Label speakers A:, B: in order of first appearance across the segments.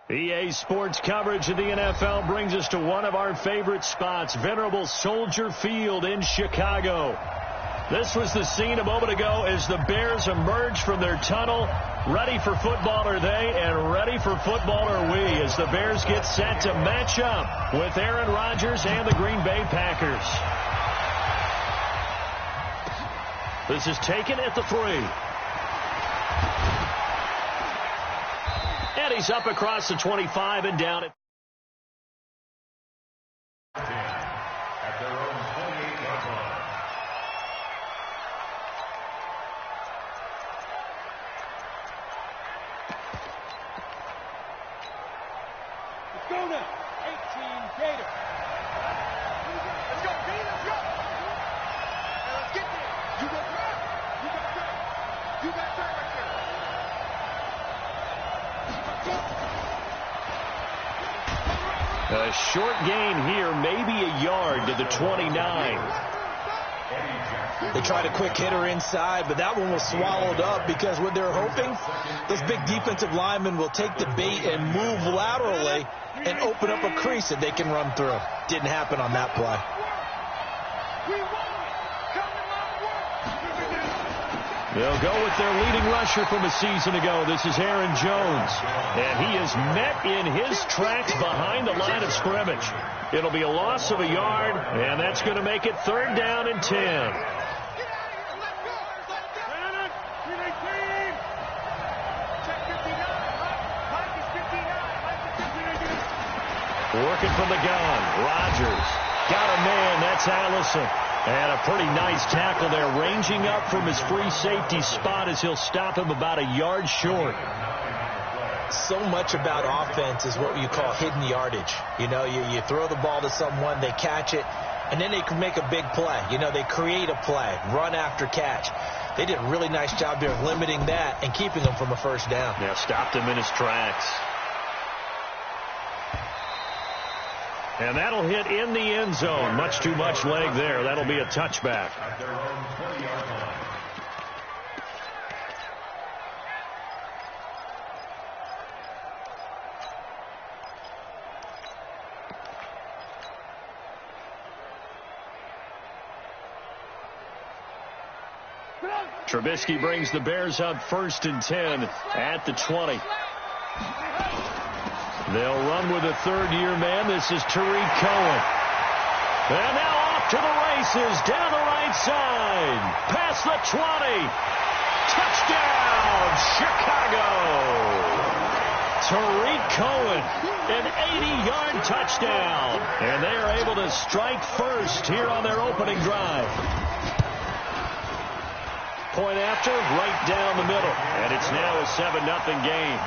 A: EA Sports coverage of the NFL brings us to one of our favorite spots, venerable Soldier Field in Chicago. This was the scene a moment ago as the Bears emerged from their tunnel. Ready for football are they, and ready for football are we, as the Bears get set to match up with Aaron Rodgers and the Green Bay Packers. This is taken at the 3. And he's up across the 25 and down at
B: their own 28-yard line.
C: Let's go now. 18 Gator. Let's go, Gator. Let's go. Let's get there. You got that. You got that. You got that right there.
A: a short gain here, maybe a yard to the 29.
D: They tried a quick hitter inside, but that one was swallowed up because what they're hoping, those big defensive linemen will take the bait and move laterally and open up a crease that they can run through. Didn't happen on that play.
A: They'll go with their leading rusher from a season ago. This is Aaron Jones. And he is met in his tracks behind the line of scrimmage. It'll be a loss of a yard, and that's going to make it 3rd down and 10. Working from the gun. Rodgers got a man. That's Allison. And a pretty nice tackle there, ranging up from his free safety spot as he'll stop him about a yard short.
D: So much about offense is what you call hidden yardage. You know, you throw the ball to someone, they catch it, and then they can make a big play. You know, they create a play, run after catch. They did a really nice job there of limiting that and keeping him from a first down.
A: Yeah, stopped him in his tracks. And that'll hit in the end zone. Much too much leg there. That'll be a touchback.
B: At their own 20-yard line.
A: Trubisky brings the Bears up 1st and 10 at the 20. They'll run with a third-year man. This is Tariq Cohen. And now off to the races down the right side. Past the 20. Touchdown, Chicago. Tariq Cohen, an 80-yard touchdown. And they are able to strike first here on their opening drive. Point after, right down the middle. And it's now a 7-0 game.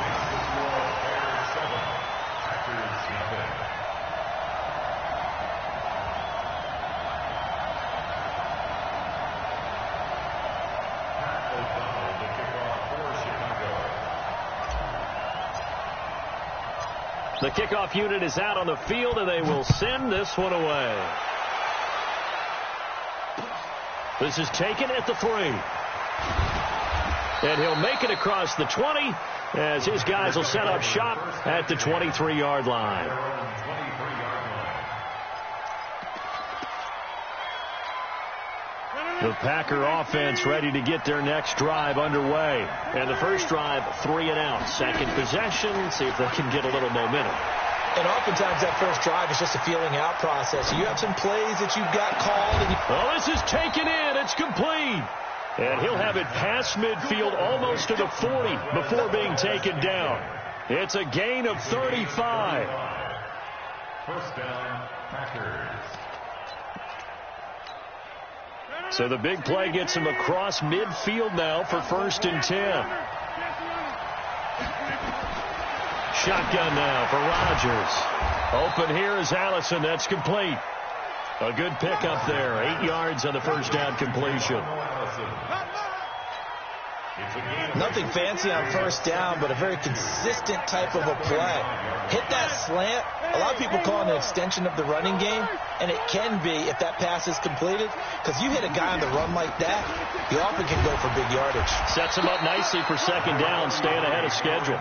A: The kickoff unit is out on the field, and they will send this one away. This is taken at the 3. And he'll make it across the 20 as his guys will set up shop at the 23-yard line. The Packer offense ready to get their next drive underway. And the first drive, 3 and out. Second possession, see if they can get a little momentum.
D: And oftentimes that first drive is just a feeling out process. You have some plays that you've got called.
A: Oh, this is taken in. It's complete. And he'll have it past midfield almost to the 40 before being taken down. It's a gain of 35.
B: First down, Packers.
A: So the big play gets him across midfield now for 1st and 10. Shotgun now for Rodgers. Open here is Allison. That's complete. A good pickup there. 8 yards on the first down completion.
D: Nothing fancy on first down, but a very consistent type of a play. Hit that slant. A lot of people call it an extension of the running game, and it can be if that pass is completed, because you hit a guy on the run like that, you often can go for big yardage.
A: Sets him up nicely for 2nd down, staying ahead of schedule.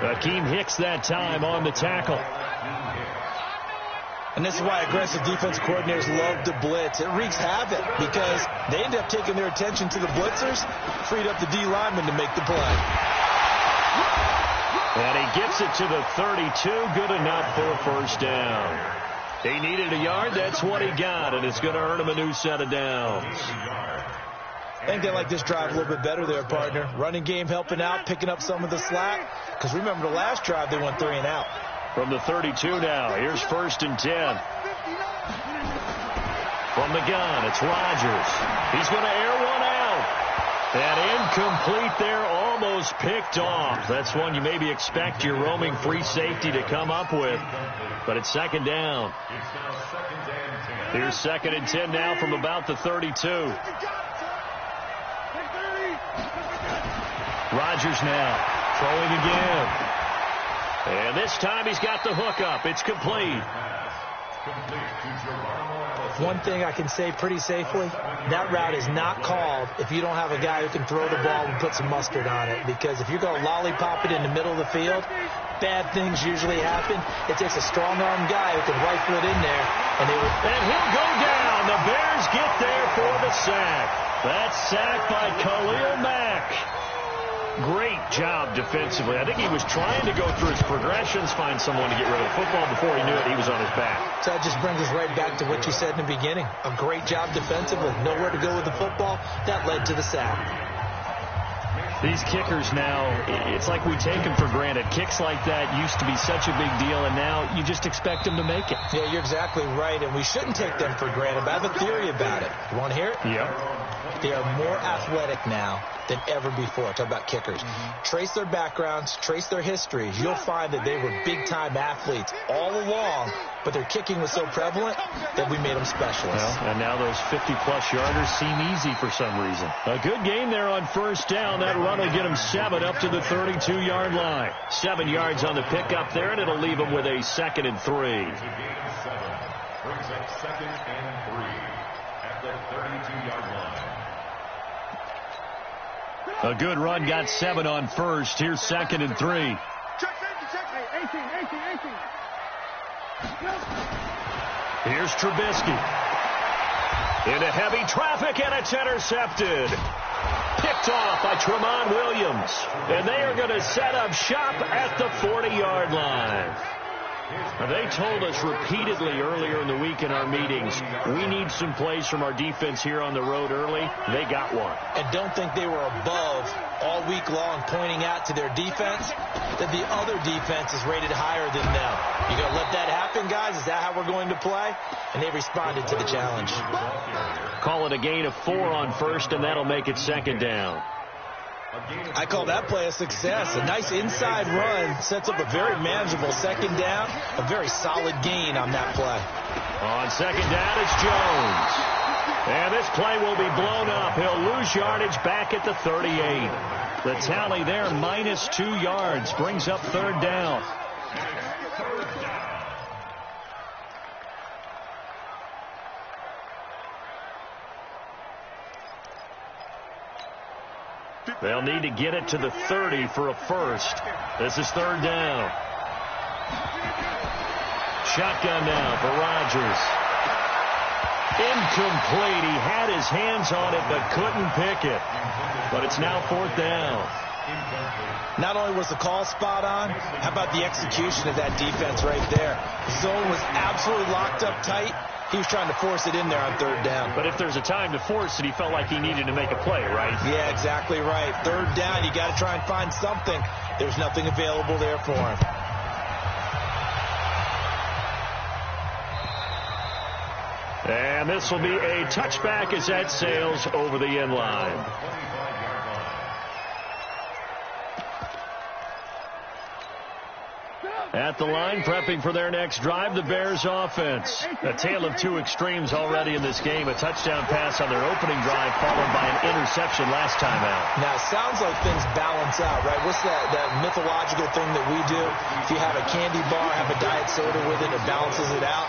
A: Akeem Hicks that time on the tackle.
D: And this is why aggressive defense coordinators love to blitz. It wreaks havoc because they end up taking their attention to the blitzers, freed up the D lineman to make the play.
A: And he gets it to the 32. Good enough for a first down. He needed a yard. That's what he got, and it's going to earn him a new set of downs.
D: I think they like this drive a little bit better there, partner. Running game helping out, picking up some of the slack. Because remember the last drive, they went 3 and out.
A: From the 32 now, here's 1st and 10. From the gun, it's Rodgers. He's going to air one out. And incomplete there, almost picked off. That's one you maybe expect your roaming free safety to come up with. But it's 2nd down. Here's 2nd and 10 now from about the 32. Rodgers now throwing again. And this time he's got the hook up. It's complete.
D: One thing I can say pretty safely, that route is not called if you don't have a guy who can throw the ball and put some mustard on it. Because if you're going to lollipop it in the middle of the field, bad things usually happen. It takes a strong-arm guy who can rifle it in there. And
A: he'll go down. The Bears get there for the sack. That's sacked by Khalil Mack. Great job defensively. I think he was trying to go through his progressions, find someone to get rid of the football. Before he knew it, he was on his back.
D: So that just brings us right back to what you said in the beginning. A great job defensively. Nowhere to go with the football. That led to the sack.
A: These kickers now, it's like we take them for granted. Kicks like that used to be such a big deal, and now you just expect them to make it.
D: Yeah, you're exactly right, and we shouldn't take them for granted. But I have a theory about it. You want to hear it?
A: Yeah.
D: They are more athletic now than ever before. Talk about kickers. Trace their backgrounds, trace their histories. You'll find that they were big-time athletes all along, but their kicking was so prevalent that we made them specialists.
A: Well, and now those 50-plus yarders seem easy for some reason. A good game there on 1st down. That run will get them 7 up to the 32-yard line. 7 yards on the pickup there, and it'll leave them with a 2nd and 3.
B: Brings up 2nd and 3 at the 32-yard line.
A: A good run got 7 on 1st. Here's 2nd and 3. Here's Trubisky. Into heavy traffic, and it's intercepted. Picked off by Tramon Williams. And they are going to set up shop at the 40-yard line. They told us repeatedly earlier in the week in our meetings, we need some plays from our defense here on the road early. They got one.
D: And don't think they were above all week long pointing out to their defense that the other defense is rated higher than them. You going to let that happen, guys? Is that how we're going to play? And they responded to the challenge.
A: Call it a gain of 4 on 1st, and that'll make it 2nd down.
D: I call that play a success. A nice inside run sets up a very manageable 2nd down. A very solid gain on that play.
A: On 2nd down, it's Jones. And this play will be blown up. He'll lose yardage back at the 38. The tally there, minus 2 yards, brings up 3rd down. They'll need to get it to the 30 for a first. This is 3rd down. Shotgun now for Rodgers. Incomplete. He had his hands on it but couldn't pick it. But it's now 4th down.
D: Not only was the call spot on, how about the execution of that defense right there? The zone was absolutely locked up tight. He was trying to force it in there on 3rd down.
A: But if there's a time to force it, he felt like he needed to make a play, right?
D: Yeah, exactly right. 3rd down, you got to try and find something. There's nothing available there for him.
A: And this will be a touchback as that sails over the end line. At the line, prepping for their next drive, the Bears offense. A tale of 2 extremes already in this game. A touchdown pass on their opening drive, followed by an interception last time out.
D: Now, it sounds like things balance out, right? What's that mythological thing that we do? If you have a candy bar, have a diet soda with it, it balances it out.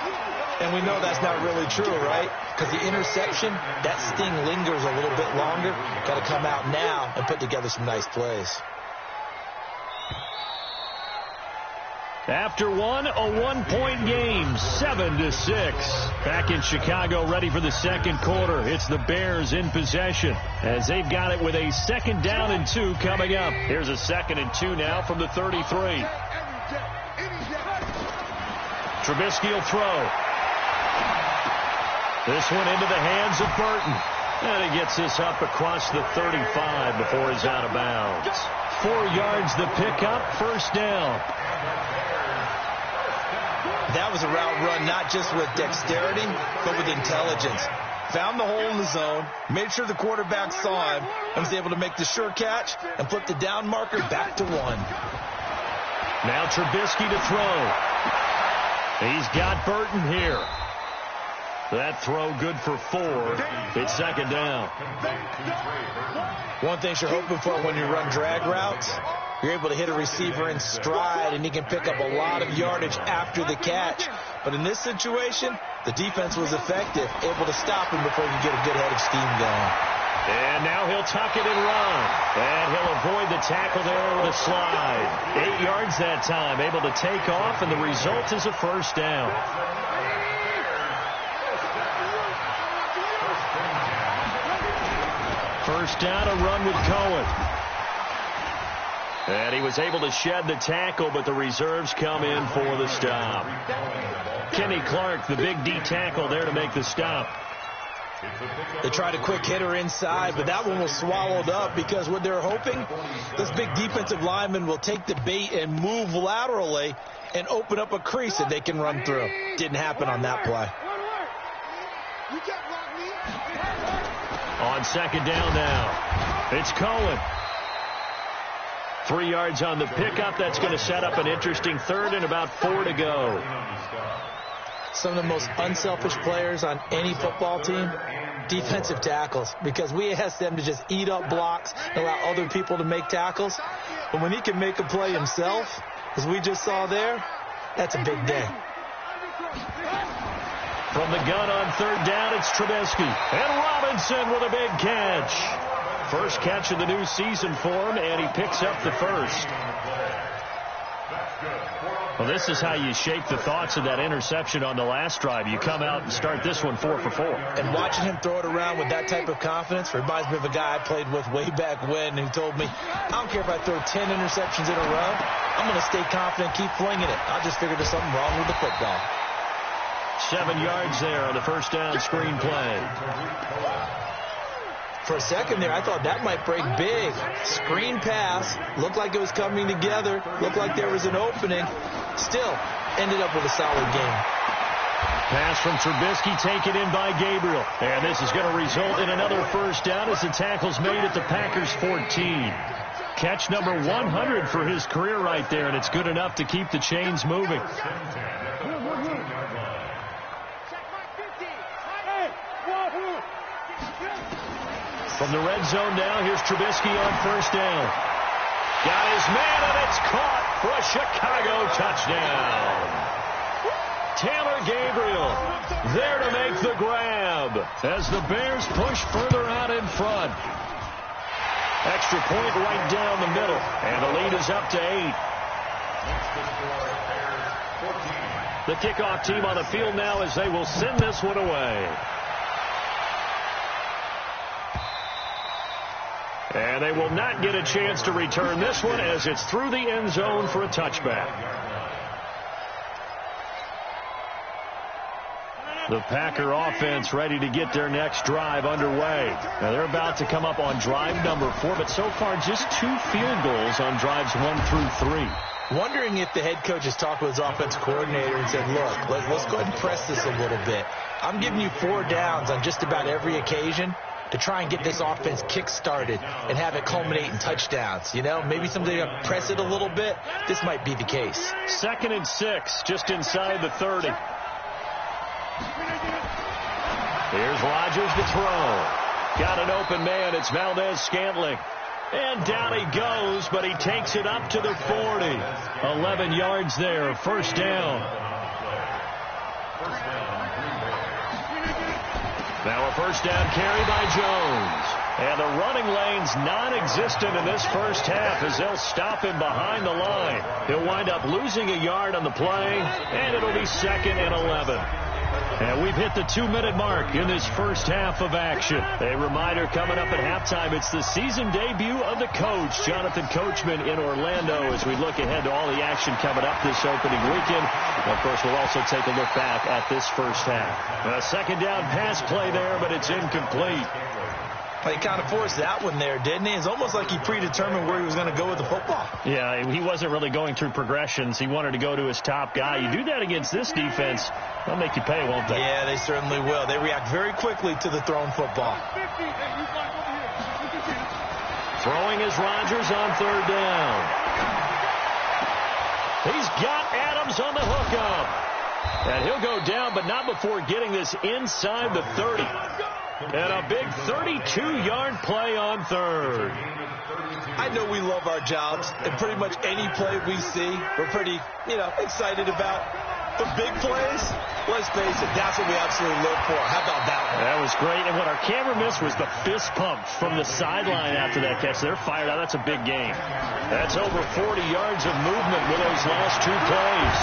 D: And we know that's not really true, right? Because the interception, that sting lingers a little bit longer. Got to come out now and put together some nice plays.
A: After one, a one-point game, 7-6. Back in Chicago, ready for the second quarter. It's the Bears in possession as they've got it with a 2nd down and 2 coming up. Here's a 2nd and 2 now from the 33. Trubisky will throw. This one into the hands of Burton. And he gets this up across the 35 before he's out of bounds. 4 yards the pickup, 1st down.
D: That was a route run not just with dexterity, but with intelligence. Found the hole in the zone, made sure the quarterback saw him, and was able to make the sure catch and flip the down marker back to 1.
A: Now Trubisky to throw. He's got Burton here. That throw good for 4. It's 2nd down.
D: One thing you're hoping for when you run drag routes, you're able to hit a receiver in stride, and he can pick up a lot of yardage after the catch. But in this situation, the defense was effective, able to stop him before he could get a good head of steam going.
A: And now he'll tuck it and run. And he'll avoid the tackle there with a slide. 8 yards that time, able to take off, and the result is a 1st down. First down, a run with Cohen. And he was able to shed the tackle, but the reserves come in for the stop. Kenny Clark, the big D tackle there to make the stop.
D: They tried a quick hitter inside, but that one was swallowed up because what they're hoping, this big defensive lineman will take the bait and move laterally and open up a crease that they can run through. Didn't happen on that play.
A: On 2nd down now, it's Cohen. 3 yards on the pickup. That's going to set up an interesting 3rd and about 4 to go.
D: Some of the most unselfish players on any football team, defensive tackles, because we ask them to just eat up blocks and allow other people to make tackles. But when he can make a play himself, as we just saw there, that's a big day.
A: From the gun on 3rd down, it's Trubisky. And Robinson with a big catch. First catch of the new season for him, and he picks up the 1st. Well, this is how you shake the thoughts of that interception on the last drive. You come out and start this one 4 for 4.
D: And watching him throw it around with that type of confidence reminds me of a guy I played with way back when, and he told me, I don't care if I throw 10 interceptions in a row. I'm going to stay confident, keep flinging it. I just figured there's something wrong with the football.
A: 7 yards there on the 1st down screen play.
D: For a second there, I thought that might break big. Screen pass, looked like it was coming together, looked like there was an opening. Still, ended up with a solid game.
A: Pass from Trubisky taken in by Gabriel. And this is going to result in another 1st down as the tackle's made at the Packers' 14. Catch number 100 for his career right there, and it's good enough to keep the chains moving. From the red zone now, here's Trubisky on 1st down. Got his man, and it's caught for a Chicago touchdown. Taylor Gabriel there to make the grab as the Bears push further out in front. Extra point right down the middle, and the lead is up to 8. The kickoff team on the field now as they will send this one away. And they will not get a chance to return this one as it's through the end zone for a touchback. The Packer offense ready to get their next drive underway. Now they're about to come up on drive number 4, but so far just 2 field goals on drives 1 through 3.
D: Wondering if the head coach has talked with his offensive coordinator and said, look, let's go ahead and press this a little bit. I'm giving you 4 downs on just about every occasion to try and get this offense kick-started and have it culminate in touchdowns. You know, maybe somebody to press it a little bit. This might be the case.
A: 2nd and 6, just inside the 30. Here's Rodgers to throw. Got an open man. It's Valdez-Scantling. And down he goes, but he takes it up to the 40. 11 yards there, 1st down. Now a 1st down carry by Jones. And the running lane's non-existent in this first half as they'll stop him behind the line. He'll wind up losing a yard on the play, and it'll be 2nd and 11. And we've hit the 2-minute mark in this first half of action. A reminder coming up at halftime, it's the season debut of the coach, Jonathan Coachman, in Orlando, as we look ahead to all the action coming up this opening weekend. And of course, we'll also take a look back at this first half. A second down pass play there, but it's incomplete.
D: He kind of forced that one there, didn't he? It's almost like he predetermined where he was going to go with the football.
A: Yeah, he wasn't really going through progressions. He wanted to go to his top guy. You do that against this defense, they'll make you pay, won't they?
D: Yeah, they certainly will. They react very quickly to the thrown football.
A: Throwing is Rodgers on 3rd down. He's got Adams on the hookup. And he'll go down, but not before getting this inside the 30. And a big 32-yard play on 3rd.
D: I know we love our jobs, and pretty much any play we see, we're pretty, excited about. The big plays, let's face it, that's what we absolutely live for. How about that one?
A: That was great, and what our camera missed was the fist pump from the sideline after that catch. They're fired out. That's a big game. That's over 40 yards of movement with those last 2 plays.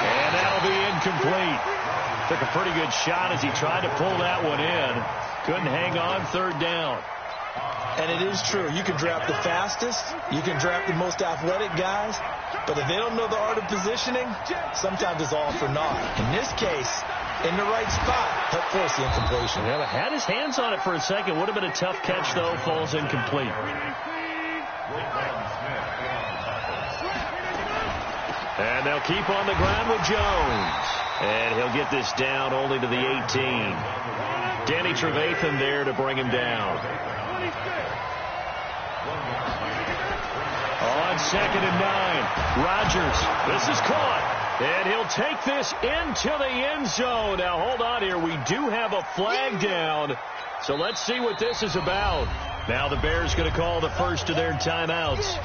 A: And that'll be incomplete. Took a pretty good shot as he tried to pull that one in. Couldn't hang on 3rd down.
D: And it is true. You can draft the fastest. You can draft the most athletic guys. But if they don't know the art of positioning, sometimes it's all for naught. In this case, in the right spot, helped force the incompletion.
A: Yeah, had his hands on it for a second. Would have been a tough catch, though. Falls incomplete. And they'll keep on the ground with Jones. And he'll get this down only to the 18. Danny Trevathan there to bring him down. On 2nd and 9, Rodgers. This is caught. And he'll take this into the end zone. Now, hold on here. We do have a flag down. So let's see what this is about. Now the Bears going to call the first of their timeouts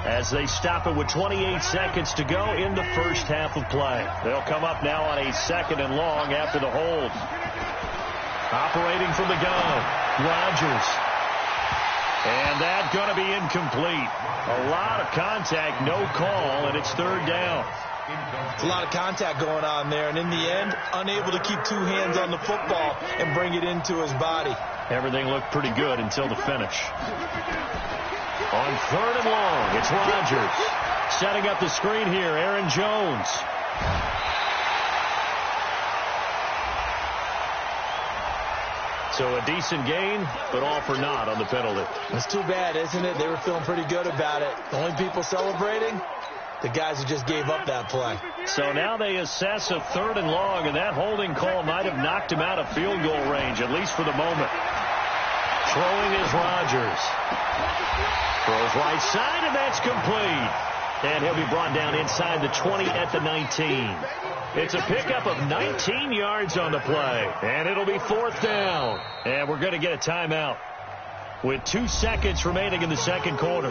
A: as they stop it with 28 seconds to go in the first half of play. They'll come up now on a 2nd and long after the hold. Operating from the gun, Rodgers. And that's going to be incomplete. A lot of contact, no call, and it's 3rd down.
D: It's a lot of contact going on there, and in the end, unable to keep 2 hands on the football and bring it into his body.
A: Everything looked pretty good until the finish. On 3rd and long, it's Rodgers. Setting up the screen here, Aaron Jones. So a decent gain, but all for naught on the penalty.
D: It's too bad, isn't it? They were feeling pretty good about it. The only people celebrating, the guys who just gave up that play.
A: So now they assess a 3rd and long, and that holding call might have knocked him out of field goal range, at least for the moment. Throwing is Rodgers. Throws right side, and that's complete. And he'll be brought down inside the 20 at the 19. It's a pickup of 19 yards on the play, and it'll be 4th down. And we're going to get a timeout with 2 seconds remaining in the second quarter.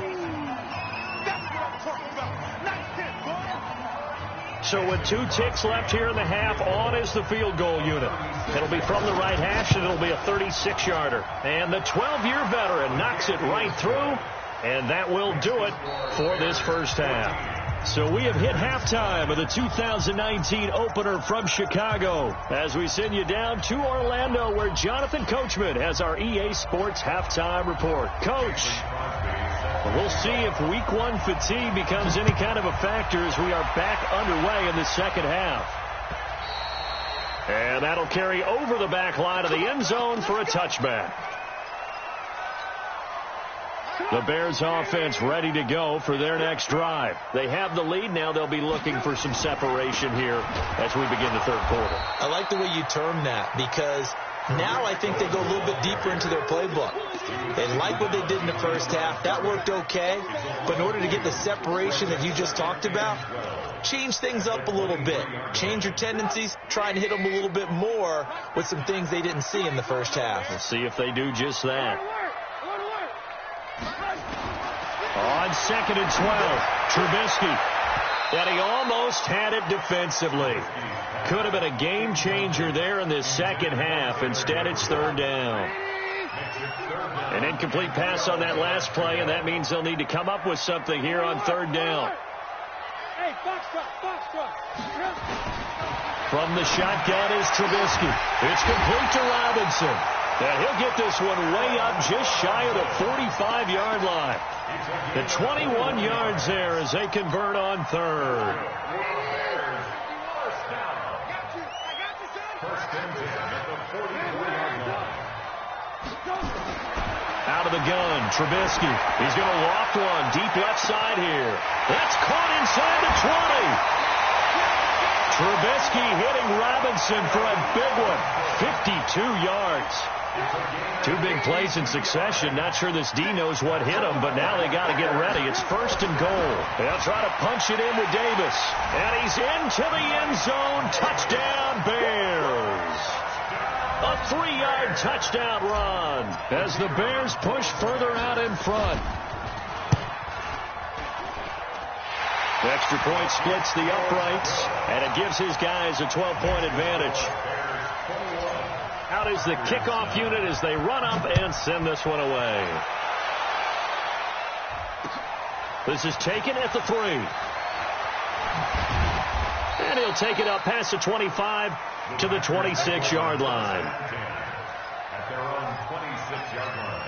A: So with 2 ticks left here in the half, on is the field goal unit. It'll be from the right hash, and it'll be a 36-yarder. And the 12-year veteran knocks it right through, and that will do it for this first half. So we have hit halftime of the 2019 opener from Chicago as we send you down to Orlando, where Jonathan Coachman has our EA Sports halftime report. Coach, we'll see if week 1 fatigue becomes any kind of a factor as we are back underway in the second half. And that'll carry over the back line of the end zone for a touchback. The Bears offense ready to go for their next drive. They have the lead. Now they'll be looking for some separation here as we begin the third quarter.
D: I like the way you term that, because now I think they go a little bit deeper into their playbook. They like what they did in the first half. That worked okay. But in order to get the separation that you just talked about, change things up a little bit. Change your tendencies. Try and hit them a little bit more with some things they didn't see in the first half.
A: We'll see if they do just that. On 2nd and 12, Trubisky. And he almost had it defensively. Could have been a game changer there in this second half. Instead, it's 3rd down. An incomplete pass on that last play, and that means they'll need to come up with something here on third down.
C: Hey, box truck.
A: From the shotgun is Trubisky. It's complete to Robinson. And he'll get this one way up just shy of the 45-yard line. The 21 yards there as they convert on third. Out of the gun, Trubisky. He's going to loft one deep left side here. That's caught inside the 20. Trubisky hitting Robinson for a big one. 52 yards. Two big plays in succession. Not sure this D knows what hit him, but now they got to get ready. It's first and goal. They'll try to punch it in with Davis. And he's into the end zone. Touchdown, Bears. A 3-yard touchdown run as the Bears push further out in front. The extra point splits the uprights, and it gives his guys a 12-point advantage. Out is the kickoff unit as they run up and send this one away. This is taken at the 3. And he'll take it up past the 25 to the 26-yard line.
B: At their own 26-yard line.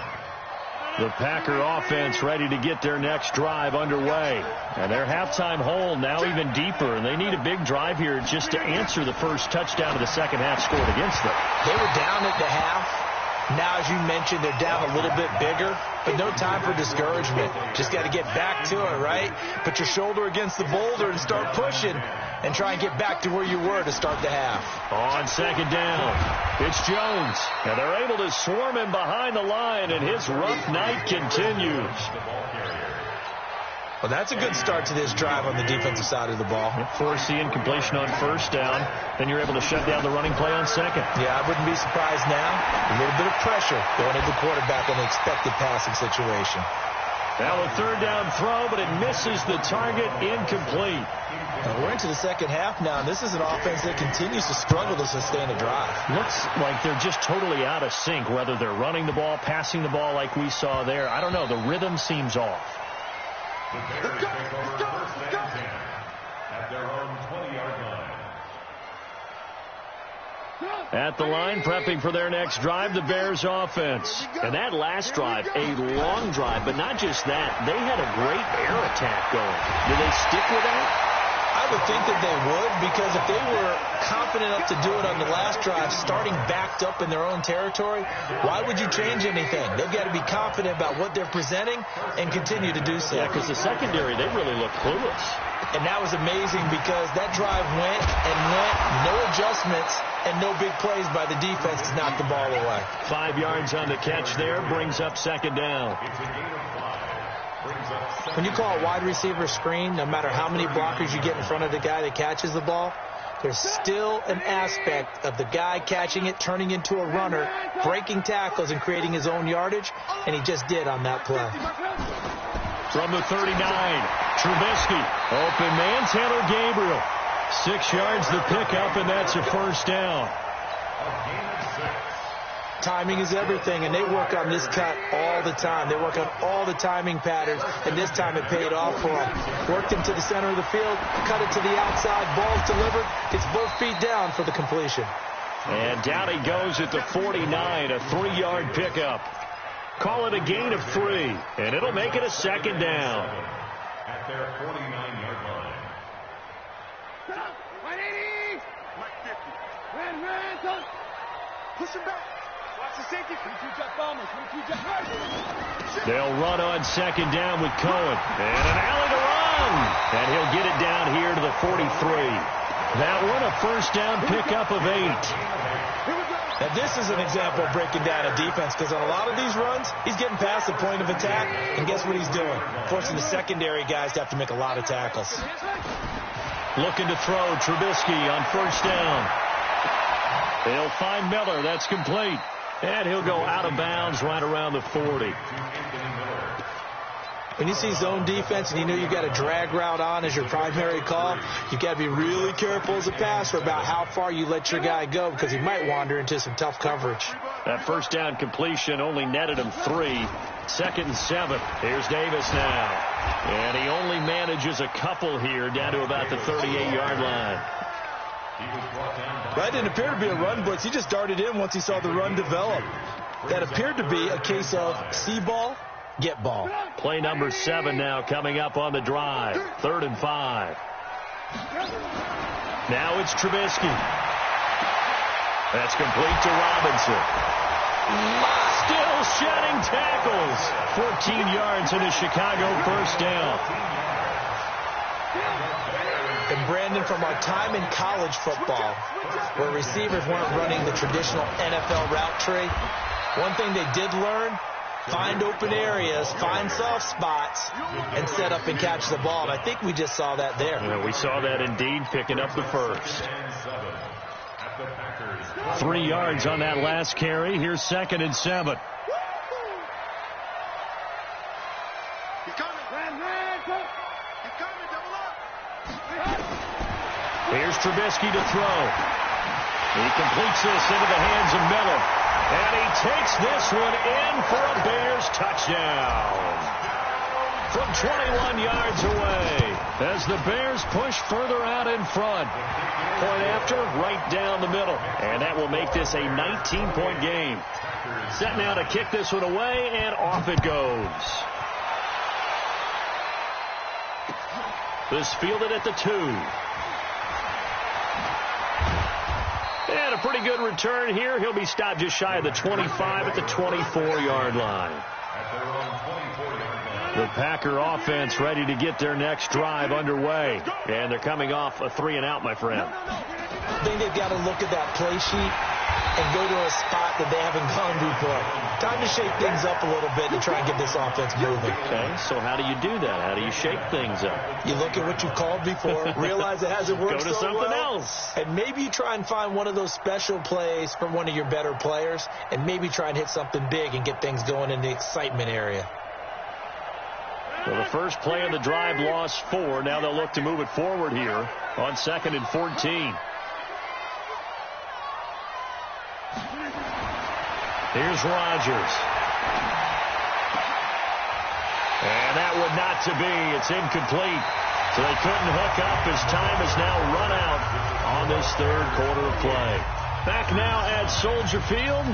A: The Packer offense ready to get their next drive underway. And their halftime hole now even deeper, and they need a big drive here just to answer the first touchdown of the second half scored against them.
D: They were down at the half. Now, as you mentioned, they're down a little bit bigger, but no time for discouragement. Just got to get back to it, right? Put your shoulder against the boulder and start pushing and try and get back to where you were to start the half.
A: On second down, it's Jones. And they're able to swarm him behind the line, and his rough night continues.
D: Well, that's a good start to this drive on the defensive side of the ball.
A: Force the incompletion on first down. Then you're able to shut down the running play on second.
D: Yeah, I wouldn't be surprised now. A little bit of pressure going into the quarterback on the expected passing situation.
A: Now a third down throw, but it misses the target, incomplete.
D: Now we're into the second half now. This is an offense that continues to struggle to sustain a drive.
A: Looks like they're just totally out of sync, whether they're running the ball, passing the ball like we saw there. I don't know. The rhythm seems off.
B: The Bears take over first and 10 at their own 20-yard line.
A: At the line, prepping for their next drive, the Bears offense. And that last drive, a long drive, but not just that. They had a great air attack going. Do they stick with that?
D: I would think that they would, because if they were confident enough to do it on the last drive, starting backed up in their own territory, why would you change anything? They've got to be confident about what they're presenting and continue to do so.
A: Yeah, because the secondary, they really look clueless.
D: And that was amazing because that drive went and went, no adjustments, and no big plays by the defense to knock the ball away.
A: 5 yards on the catch there, brings up second down.
B: It's a gain of 5.
D: When you call a wide receiver screen, no matter how many blockers you get in front of the guy that catches the ball, there's still an aspect of the guy catching it, turning into a runner, breaking tackles and creating his own yardage, and he just did on that play.
A: From the 39, Trubisky, open man, Taylor Gabriel. 6 yards the pickup, and that's a first down.
D: Timing is everything, and they work on this cut all the time. They work on all the timing patterns, and this time it paid off for them. Worked him to the center of the field, cut it to the outside, ball's delivered. It's both feet down for the completion.
A: And down he goes at the 49, a 3-yard pickup. Call it a gain of 3, and it'll make it a second down.
B: At their 49-yard line.
C: 180! 150. Ran, push him back. Watch the safety. 22 jet bombers. 22 jet rush.
A: They'll run on second down with Cohen. And an alley to run. And he'll get it down here to the 43. That one a first down pickup of 8.
D: Now this is an example of breaking down a defense, because on a lot of these runs, he's getting past the point of attack, and guess what he's doing? Forcing the secondary guys to have to make a lot of tackles.
A: Looking to throw, Trubisky on first down. They'll find Miller. That's complete. And he'll go out of bounds right around the 40.
D: When you see zone defense and you know you've got a drag route on as your primary call, you've got to be really careful as a passer about how far you let your guy go because he might wander into some tough coverage.
A: That first down completion only netted him 3. 2nd and 7. Here's Davis now. And he only manages a couple here down to about the 38-yard line.
D: That didn't appear to be a run blitz. He just darted in once he saw the run develop. That appeared to be a case of see ball, get ball.
A: Play number 7 now coming up on the drive. 3rd and 5. Now it's Trubisky. That's complete to Robinson. Still shedding tackles. 14 yards in a Chicago first down.
D: And Brandon, from our time in college football, where receivers weren't running the traditional NFL route tree, one thing they did learn, find open areas, find soft spots, and set up and catch the ball. And I think we just saw that there.
A: Yeah, we saw that indeed, picking up the first. 3 yards on that last carry. Here's 2nd and 7. Here's Trubisky to throw. He completes this into the hands of Miller. And he takes this one in for a Bears touchdown. From 21 yards away as the Bears push further out in front. Point after, right down the middle. And that will make this a 19-point game. Set now to kick this one away, and off it goes. This fielded at the 2. And a pretty good return here. He'll be stopped just shy of the 25 at the 24-yard line. The Packer offense ready to get their next drive underway. And they're coming off a 3-and-out, my friend.
D: I think they've got to look at that play sheet and go to a spot that they haven't gone before. Time to shake things up a little bit and try and get this offense moving.
A: Okay, so how do you do that? How do you shake things up?
D: You look at what you've called before, realize it hasn't worked
A: so well. Go to something else.
D: And maybe you try and find one of those special plays from one of your better players, and maybe try and hit something big and get things going in the excitement area.
A: Well, the first play of the drive lost 4. Now they'll look to move it forward here on 2nd and 14. Here's Rodgers. And that would not to be. It's incomplete. So they couldn't hook up as time is now run out on this 3rd quarter of play. Back now at Soldier Field.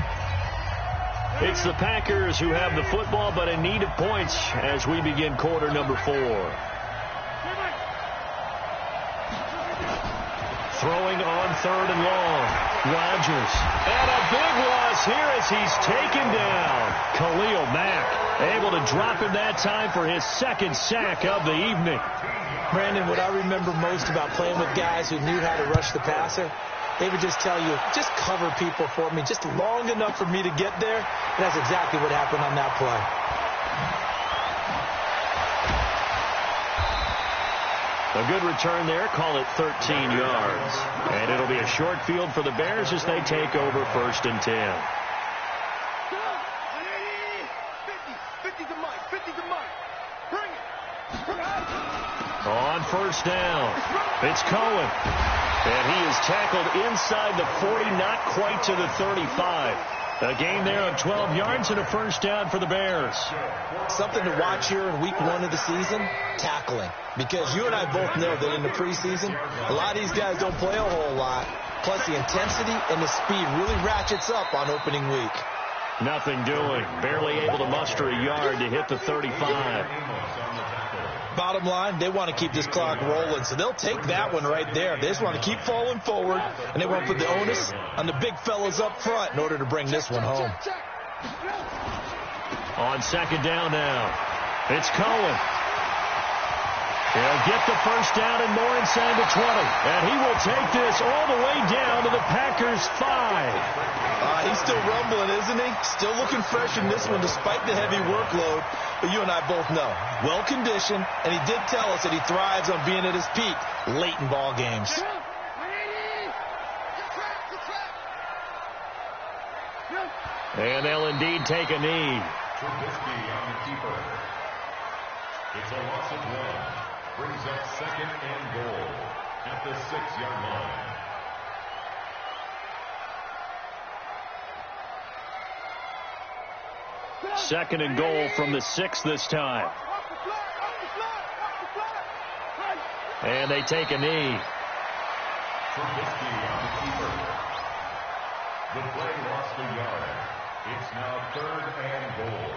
A: It's the Packers who have the football, but in need of points as we begin quarter number 4. Throwing on 3rd and long. Rodgers. And a big loss here as he's taken down. Khalil Mack able to drop him that time for his 2nd sack of the evening.
D: Brandon, what I remember most about playing with guys who knew how to rush the passer, they would just tell you, just cover people for me, just long enough for me to get there. And that's exactly what happened on that play.
A: A good return there, call it 13 yards. And it'll be a short field for the Bears as they take over 1st and 10.
C: 50 to Mike. 50 to Mike. Bring it.
A: On 1st down, it's Cohen. And he is tackled inside the 40, not quite to the 35. A gain there of 12 yards and a 1st down for the Bears.
D: Something to watch here in week 1 of the season, tackling. Because you and I both know that in the preseason, a lot of these guys don't play a whole lot. Plus the intensity and the speed really ratchets up on opening week.
A: Nothing doing. Barely able to muster a yard to hit the 35.
D: Bottom line, they want to keep this clock rolling, so they'll take that one right there. They just want to keep falling forward, and they want to put the onus on the big fellas up front in order to bring this one home.
A: On 2nd down now, it's Cohen. He'll get the 1st down and more inside the 20. And he will take this all the way down to the Packers' 5.
D: He's still rumbling, isn't he? Still looking fresh in this one despite the heavy workload. But you and I both know, well-conditioned, and he did tell us that he thrives on being at his peak late in ball games.
A: And they'll indeed take a knee.
B: It's a loss of 1. Brings up 2nd and goal at the 6-yard line.
A: Second and goal from the 6 this time. And they take a knee.
B: Trubisky on the keeper. The play lost a yard. It's now 3rd and goal.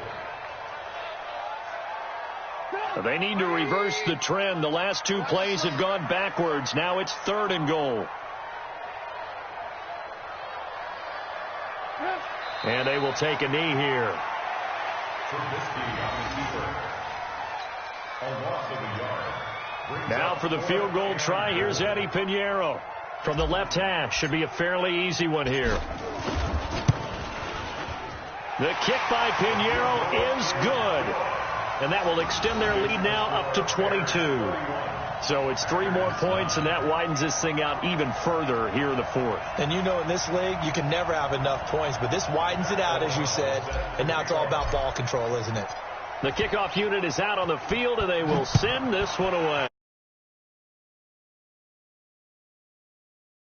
A: They need to reverse the trend. The last 2 plays have gone backwards. Now it's 3rd and goal. And they will take a knee here.
B: Trubisky on the keeper. A loss of a yard.
A: Now for the field goal try, here's Eddie Pinheiro. From the left hash, should be a fairly easy one here. The kick by Pinheiro is good. And that will extend their lead now up to 22. So it's 3 more points, and that widens this thing out even further here in the 4th.
D: And you know in this league, you can never have enough points, but this widens it out, as you said, and now it's all about ball control, isn't it?
A: The kickoff unit is out on the field, and they will send this one away.